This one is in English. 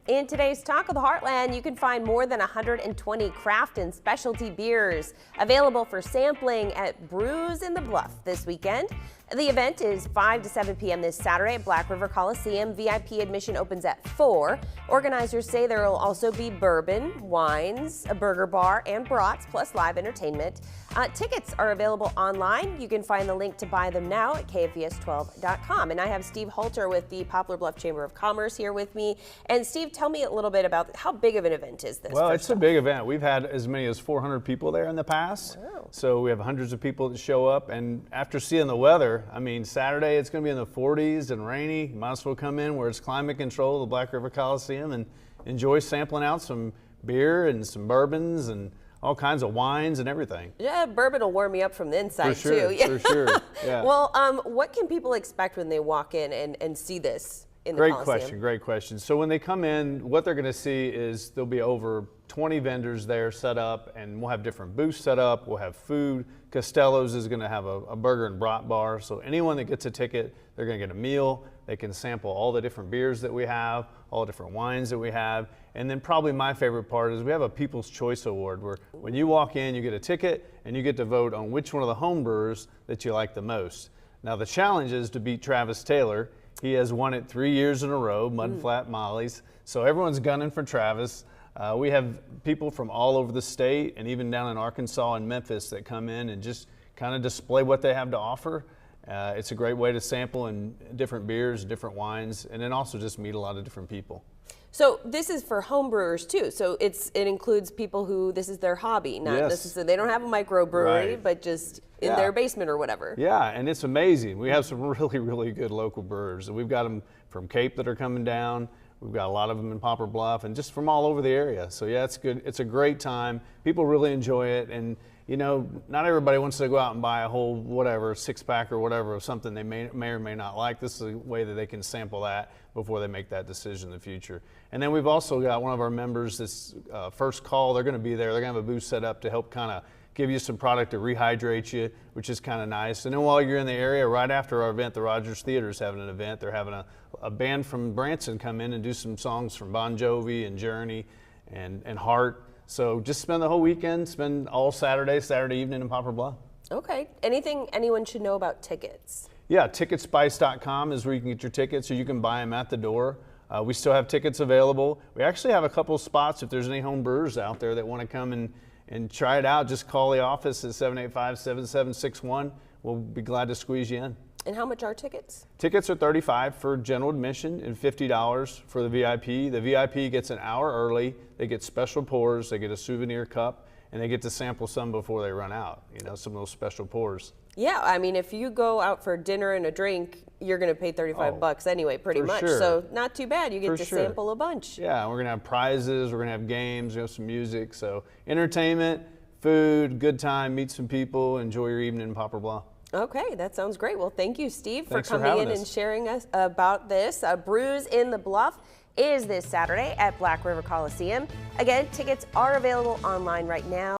In today's Talk of the Heartland, you can find more than 120 craft and specialty beers available for sampling at Brews in the Bluff this weekend. The event is 5 to 7 p.m. this Saturday at Black River Coliseum. VIP admission opens at 4. Organizers say there will also be bourbon, wines, a burger bar, and brats, plus live entertainment. Tickets are available online. You can find the link to buy them now at kfes12.com. And I have Steve Halter with the Poplar Bluff Chamber of Commerce here with me. And Steve, tell me a little bit about how big of an event is this? Well, it's a big event. We've had as many as 400 people there in the past. Wow. So we have hundreds of people that show up. And after seeing the weather, I mean, Saturday it's going to be in the 40s and rainy. You might as well come in where it's climate control, the Black River Coliseum, and enjoy sampling out some beer and some bourbons and all kinds of wines and everything. Yeah, bourbon will warm me up from the inside for sure, too. Yeah. For sure. Yeah. Well, what can people expect when they walk in and see this in the Coliseum? Great question. So when they come in, what they're going to see is there'll be over 20 vendors there set up, and we'll have different booths set up. We'll have food. Costello's is going to have a burger and brat bar. So anyone that gets a ticket, they're going to get a meal. They can sample all the different beers that we have, all the different wines that we have. And then probably my favorite part is we have a People's Choice Award where when you walk in, you get a ticket and you get to vote on which one of the home brewers that you like the most. Now the challenge is to beat Travis Taylor. He has won it 3 years in a row, Mud Flat Molly's. So everyone's gunning for Travis. We have people from all over the state and even down in Arkansas and Memphis that come in and just kind of display what they have to offer. It's a great way to sample in different beers, different wines, and then also just meet a lot of different people. So this is for home brewers too. So it includes people who this is their hobby. Not they don't have a microbrewery, but just in their basement or whatever. Yeah, and it's amazing. We have some really, really good local brewers. We've got them from Cape that are coming down. We've got a lot of them in Poplar Bluff and just from all over the area. So yeah, it's good. It's a great time. People really enjoy it. And you know, not everybody wants to go out and buy a whole whatever, 6-pack or whatever of something they may or may not like. This is a way that they can sample that before they make that decision in the future. And then we've also got one of our members, this First Call, they're going to be there. They're going to have a booth set up to help kind of give you some product to rehydrate you, which is kind of nice. And then while you're in the area, right after our event, the Rogers Theater is having an event. They're having a band from Branson come in and do some songs from Bon Jovi and Journey and Heart. So just spend the whole weekend, spend all Saturday evening in Poplar Bluff. Okay. Anything anyone should know about tickets? Yeah, ticketspice.com is where you can get your tickets, or you can buy them at the door. We still have tickets available. We actually have a couple spots if there's any home brewers out there that want to come and try it out. Just call the office at 785-7761. We'll be glad to squeeze you in. And how much are tickets? Tickets are $35 for general admission and $50 for the VIP. The VIP gets an hour early. They get special pours. They get a souvenir cup, and they get to sample some before they run out. You know, some of those special pours. Yeah, I mean, if you go out for dinner and a drink, you're going to pay $35 anyway, pretty much. Sure. So not too bad. You get to sample a bunch. Yeah, we're going to have prizes. We're going to have games. We have some music. So entertainment, food, good time, meet some people, enjoy your evening in Poplar Bluff. Okay, that sounds great. Well, thank you, Steve, Thanks for coming in and sharing us about this. Brews in the Bluff is this Saturday at Black River Coliseum. Again, tickets are available online right now.